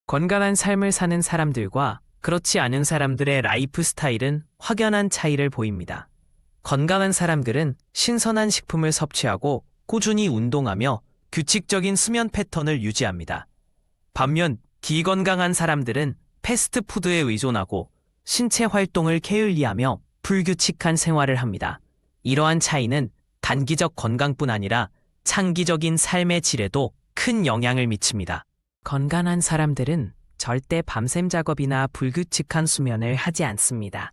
건강한 삶을 사는 사람들과 그렇지 않은 사람들의 라이프 스타일은 확연한 차이를 보입니다. 건강한 사람들은 신선한 식품을 섭취하고 꾸준히 운동하며 규칙적인 수면 패턴을 유지합니다. 반면 비건강한 사람들은 패스트푸드에 의존하고 신체 활동을 게을리하며 불규칙한 생활을 합니다. 이러한 차이는 단기적 건강뿐 아니라 장기적인 삶의 질에도 큰 영향을 미칩니다. 건강한 사람들은 절대 밤샘 작업이나 불규칙한 수면을 하지 않습니다.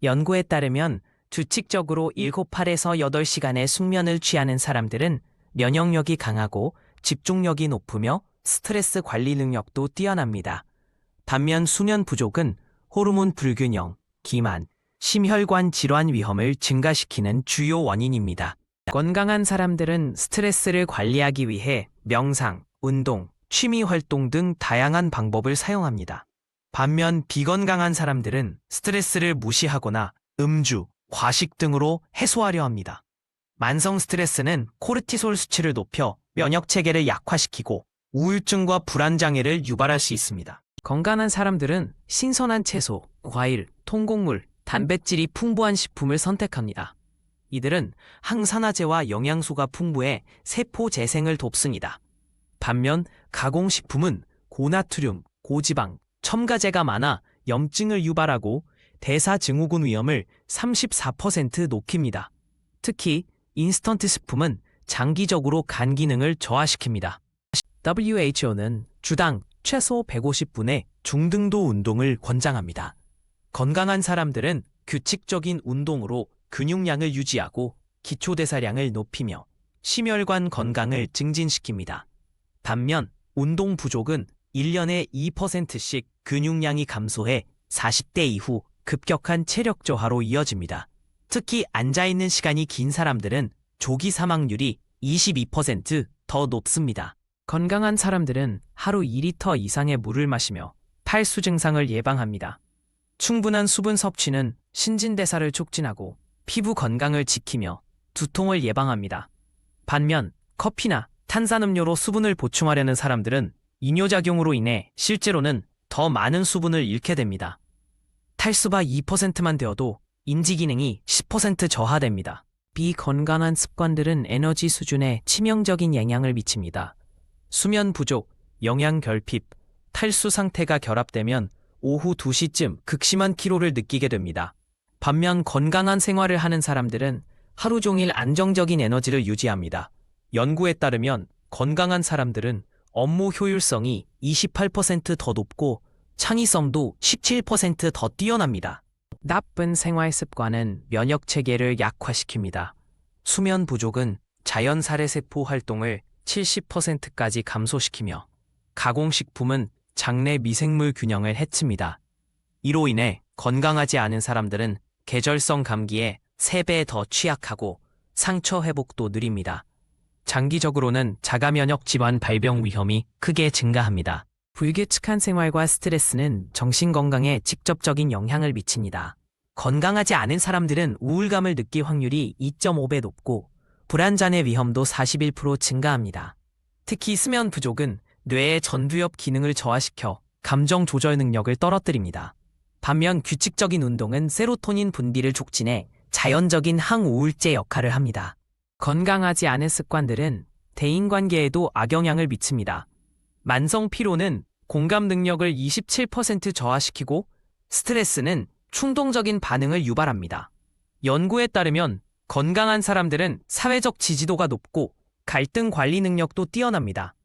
연구에 따르면 규칙적으로 7~8에서 8시간의 숙면을 취하는 사람들은 면역력이 강하고 집중력이 높으며 스트레스 관리 능력도 뛰어납니다. 반면 수면 부족은 호르몬 불균형, 기만, 심혈관 질환 위험을 증가시키는 주요 원인입니다. 건강한 사람들은 스트레스를 관리하기 위해 명상, 운동, 취미 활동 등 다양한 방법을 사용합니다. 반면 비건강한 사람들은 스트레스를 무시하거나 음주, 과식 등으로 해소하려 합니다. 만성 스트레스는 코르티솔 수치를 높여 면역 체계를 약화시키고 우울증과 불안 장애를 유발할 수 있습니다. 건강한 사람들은 신선한 채소, 과일, 통곡물, 단백질이 풍부한 식품을 선택합니다. 이들은 항산화제와 영양소가 풍부해 세포 재생을 돕습니다. 반면 가공식품은 고나트륨, 고지방, 첨가제가 많아 염증을 유발하고 대사증후군 위험을 34% 높입니다. 특히 인스턴트 식품은 장기적으로 간 기능을 저하시킵니다. WHO는 주당 최소 150분의 중등도 운동을 권장합니다. 건강한 사람들은 규칙적인 운동으로 근육량을 유지하고 기초대사량을 높이며 심혈관 건강을 증진시킵니다. 반면 운동 부족은 1년에 2%씩 근육량이 감소해 40대 이후 급격한 체력 저하로 이어집니다. 특히 앉아있는 시간이 긴 사람들은 조기 사망률이 22% 높습니다. 건강한 사람들은 하루 2리터 이상의 물을 마시며 탈수 증상을 예방합니다. 충분한 수분 섭취는 신진대사를 촉진하고 피부 건강을 지키며 두통을 예방합니다. 반면 커피나 탄산음료로 수분을 보충하려는 사람들은 이뇨작용으로 인해 실제로는 더 많은 수분을 잃게 됩니다. 탈수가 2%만 되어도 인지기능이 10% 저하됩니다. 비건강한 습관들은 에너지 수준에 치명적인 영향을 미칩니다. 수면 부족, 영양 결핍, 탈수 상태가 결합되면 오후 2시쯤 극심한 피로를 느끼게 됩니다. 반면 건강한 생활을 하는 사람들은 하루 종일 안정적인 에너지를 유지합니다. 연구에 따르면 건강한 사람들은 업무 효율성이 28% 높고 창의성도 17% 뛰어납니다. 나쁜 생활 습관은 면역 체계를 약화시킵니다. 수면 부족은 자연 살해세포 활동을 70%까지 감소시키며 가공식품은 장내 미생물 균형을 해칩니다. 이로 인해 건강하지 않은 사람들은 계절성 감기에 3배 더 취약하고 상처 회복도 느립니다. 장기적으로는 자가면역 질환 발병 위험이 크게 증가합니다. 불규칙한 생활과 스트레스는 정신건강에 직접적인 영향을 미칩니다. 건강하지 않은 사람들은 우울감을 느낄 확률이 2.5배 높고 불안장애 위험도 41% 증가합니다. 특히 수면 부족은 뇌의 전두엽 기능을 저하시켜 감정 조절 능력을 떨어뜨립니다. 반면 규칙적인 운동은 세로토닌 분비를 촉진해 자연적인 항우울제 역할을 합니다. 건강하지 않은 습관들은 대인관계에도 악영향을 미칩니다. 만성 피로는 공감 능력을 27% 저하시키고 스트레스는 충동적인 반응을 유발합니다. 연구에 따르면 건강한 사람들은 사회적 지지도가 높고 갈등 관리 능력도 뛰어납니다.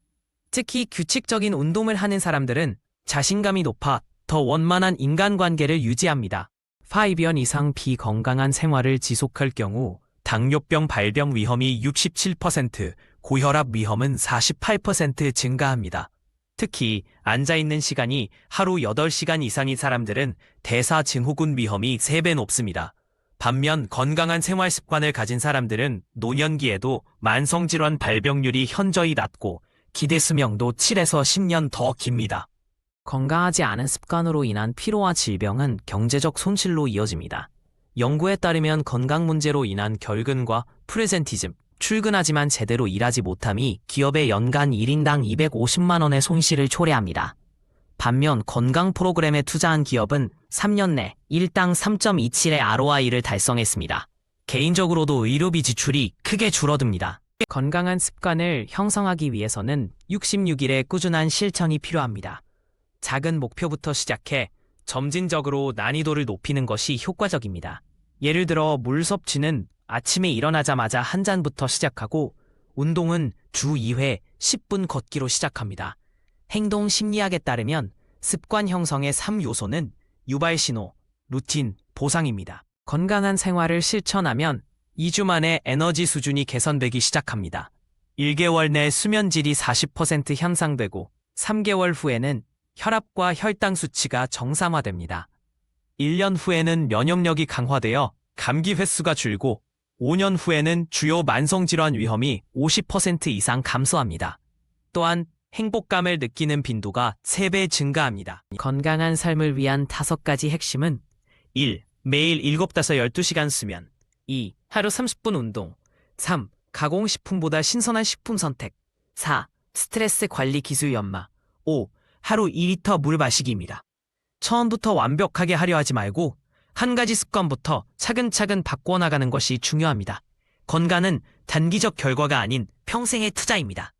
특히 규칙적인 운동을 하는 사람들은 자신감이 높아 더 원만한 인간관계를 유지합니다. 5년 이상 비건강한 생활을 지속할 경우 당뇨병 발병 위험이 67%, 고혈압 위험은 48% 증가합니다. 특히 앉아있는 시간이 하루 8시간 이상인 사람들은 대사증후군 위험이 3배 높습니다. 반면 건강한 생활 습관을 가진 사람들은 노년기에도 만성질환 발병률이 현저히 낮고 기대 수명도 7에서 10년 더 깁니다. 건강하지 않은 습관으로 인한 피로와 질병은 경제적 손실로 이어집니다. 연구에 따르면 건강 문제로 인한 결근과 프레젠티즘, 출근하지만 제대로 일하지 못함이 기업의 연간 1인당 250만 원의 손실을 초래합니다. 반면 건강 프로그램에 투자한 기업은 3년 내 일당 3.27의 ROI를 달성했습니다. 개인적으로도 의료비 지출이 크게 줄어듭니다. 건강한 습관을 형성하기 위해서는 66일의 꾸준한 실천이 필요합니다. 작은 목표부터 시작해 점진적으로 난이도를 높이는 것이 효과적입니다. 예를 들어 물 섭취는 아침에 일어나자마자 한 잔부터 시작하고 운동은 주 2회 10분 걷기로 시작합니다. 행동 심리학에 따르면 습관 형성의 3요소는 유발신호, 루틴, 보상입니다. 건강한 생활을 실천하면 2주 만에 에너지 수준이 개선되기 시작합니다. 1개월 내 수면질이 40% 향상되고 3개월 후에는 혈압과 혈당 수치가 정상화됩니다. 1년 후에는 면역력이 강화되어 감기 횟수가 줄고 5년 후에는 주요 만성질환 위험이 50% 이상 감소합니다. 또한 행복감을 느끼는 빈도가 3배 증가합니다. 건강한 삶을 위한 5가지 핵심은 1. 매일 7, 5, 12시간 수면 2. 하루 30분 운동 3. 가공식품보다 신선한 식품 선택 4. 스트레스 관리 기술 연마 5. 하루 2리터 물 마시기입니다. 처음부터 완벽하게 하려 하지 말고 한 가지 습관부터 차근차근 바꿔나가는 것이 중요합니다. 건강은 단기적 결과가 아닌 평생의 투자입니다.